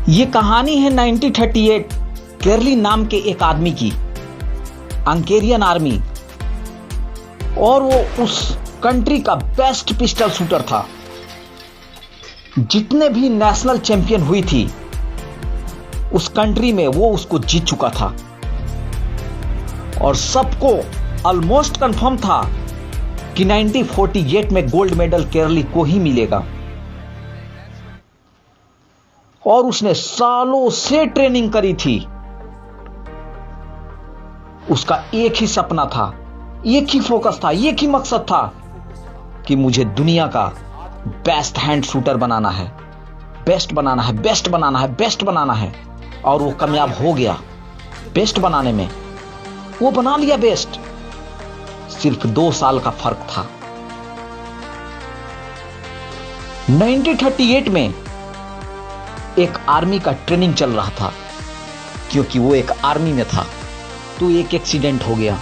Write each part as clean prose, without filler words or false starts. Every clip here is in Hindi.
ये कहानी है 1938 केरली नाम के एक आदमी की, अंकेरियन आर्मी, और वो उस कंट्री का बेस्ट पिस्टल शूटर था। जितने भी नेशनल चैंपियन हुई थी उस कंट्री में वो उसको जीत चुका था और सबको ऑलमोस्ट कंफर्म था कि 1948 में गोल्ड मेडल केरली को ही मिलेगा। और उसने सालों से ट्रेनिंग करी थी। उसका एक ही सपना था, एक ही फोकस था, एक ही मकसद था कि मुझे दुनिया का बेस्ट हैंड शूटर बनाना है, बेस्ट बनाना है, बेस्ट बनाना है, बेस्ट बनाना है। और वो कामयाब हो गया बेस्ट बनाने में। वो बना लिया बेस्ट। सिर्फ 2 साल का फर्क था। 1938 में एक आर्मी का ट्रेनिंग चल रहा था। क्योंकि वो एक आर्मी में था तो एक एक्सीडेंट हो गया।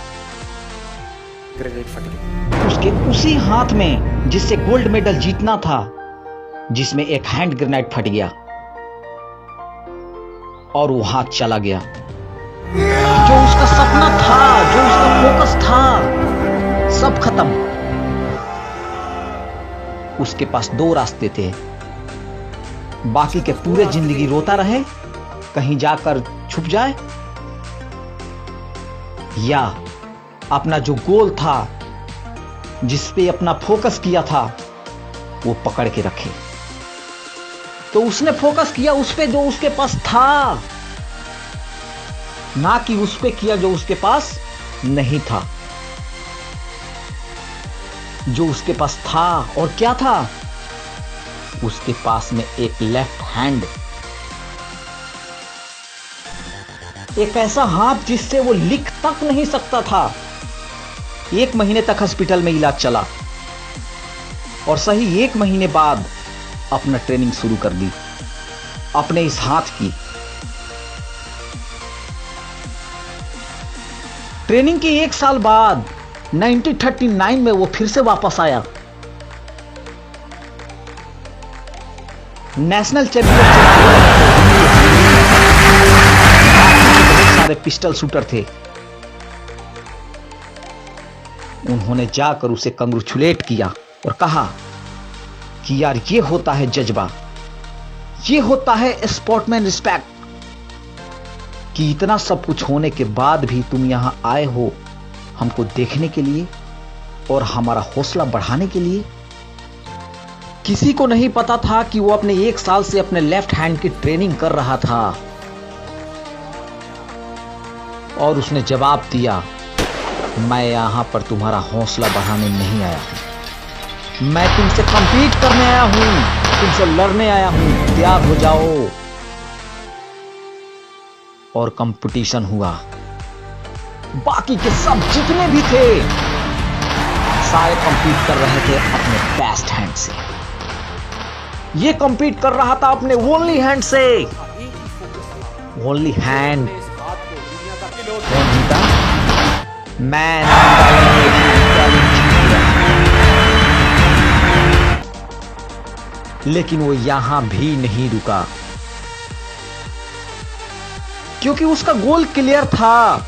ग्रेनेड फट गया। उसके उसी हाथ में जिससे गोल्ड मेडल जीतना था, जिसमें एक हैंड ग्रेनेड फट गया और वो हाथ चला गया। जो उसका सपना था, जो उसका फोकस था, सब खत्म। उसके पास 2 रास्ते थे। बाकी के पूरे जिंदगी रोता रहे, कहीं जाकर छुप जाए, या अपना जो गोल था, जिस पे अपना फोकस किया था, वो पकड़ के रखे। तो उसने फोकस किया उस पे जो उसके पास था, ना कि उस पे किया जो उसके पास नहीं था। जो उसके पास था, और क्या था? उसके पास में एक लेफ्ट हैंड, एक ऐसा हाथ जिससे वो लिख तक नहीं सकता था। 1 महीने तक हॉस्पिटल में इलाज चला और सही 1 महीने बाद अपना ट्रेनिंग शुरू कर दी अपने इस हाथ की। ट्रेनिंग के 1 साल बाद 1939 में वो फिर से वापस आया। नेशनल चैंपियन बहुत सारे पिस्टल शूटर थे। उन्होंने जाकर उसे कंग्रेचुलेट किया और कहा कि यार, ये होता है जज्बा, ये होता है स्पोर्ट्समैन रिस्पेक्ट, कि इतना सब कुछ होने के बाद भी तुम यहां आए हो हमको देखने के लिए और हमारा हौसला बढ़ाने के लिए। किसी को नहीं पता था कि वो अपने 1 साल से अपने लेफ्ट हैंड की ट्रेनिंग कर रहा था। और उसने जवाब दिया, मैं यहां पर तुम्हारा हौसला बढ़ाने नहीं आया हूं, मैं तुमसे कंपीट करने आया हूं, तुमसे लड़ने आया हूं, तैयार हो जाओ। और कंपटीशन हुआ। बाकी के सब जितने भी थे सारे कंपीट कर रहे थे अपने बेस्ट हैंड से। ये कंपीट कर रहा था अपने ओनली हैंड से। Only hand. कौन जीता? मैं लेकिन वो यहां भी नहीं रुका, क्योंकि उसका गोल क्लियर था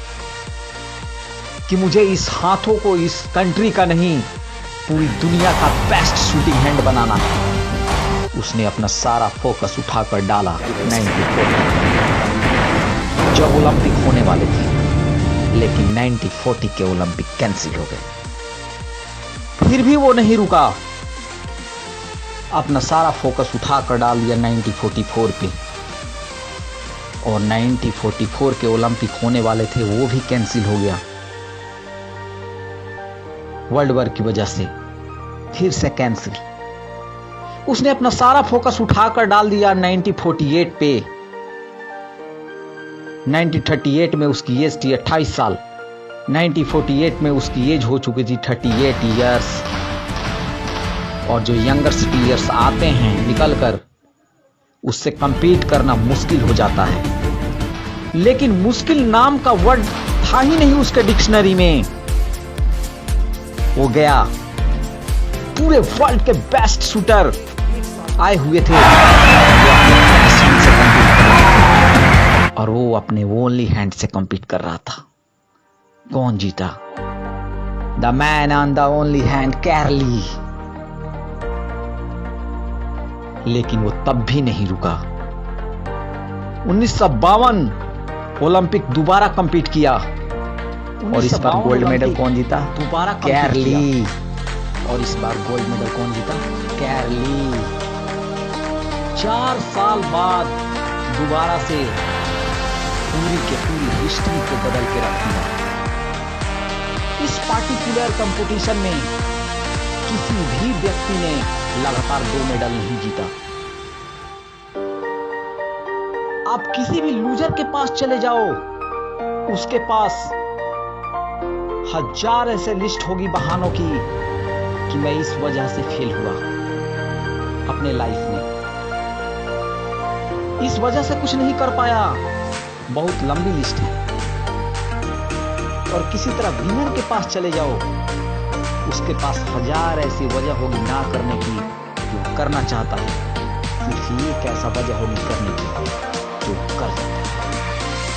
कि मुझे इस हाथों को इस कंट्री का नहीं, पूरी दुनिया का बेस्ट शूटिंग हैंड बनाना है। उसने अपना सारा फोकस उठाकर डाला 1940 जब ओलंपिक होने वाले थे। लेकिन 1940 के ओलंपिक कैंसिल हो गए। फिर भी वो नहीं रुका, अपना सारा फोकस उठाकर डाल दिया 1944 पे। और 1944 के ओलंपिक होने वाले थे, वो भी कैंसिल हो गया वर्ल्ड वॉर की वजह से। फिर से कैंसिल। उसने अपना सारा फोकस उठाकर डाल दिया 1948 पे। 1938 में उसकी एज थी 28 साल। 1948 में उसकी एज हो चुकी थी 38 ईयर्स। और जो यंगर प्लेयर्स आते हैं निकल कर, उससे कंपीट करना मुश्किल हो जाता है। लेकिन मुश्किल नाम का वर्ड था ही नहीं उसके डिक्शनरी में। वो गया, पूरे वर्ल्ड के बेस्ट शूटर आए हुए थे, वो अपने से कंपीट और वो अपने ओनली हैंड से compete कर रहा था। कौन जीता? The man on the only hand, कैरली। लेकिन वो तब भी नहीं रुका। 1952 ओलंपिक दोबारा कंपीट किया और इस बार गोल्ड मेडल कौन जीता? दोबारा कैरली। और इस बार गोल्ड मेडल कौन जीता? कैरली। 4 साल बाद दोबारा से पूरी के पूरी हिस्ट्री को बदल के रख दिया। इस पार्टिकुलर कंपटीशन में किसी भी व्यक्ति ने लगातार 2 मेडल नहीं जीता। आप किसी भी लूजर के पास चले जाओ, उसके पास हजार ऐसे लिस्ट होगी बहानों की कि मैं इस वजह से फेल हुआ अपने लाइफ में, इस वजह से कुछ नहीं कर पाया। बहुत लंबी लिस्ट है। और किसी तरह विनर के पास चले जाओ, उसके पास हजार ऐसी वजह होगी ना करने की जो करना चाहता है, सिर्फ एक ऐसा वजह होगी करने की जो कर सकता है।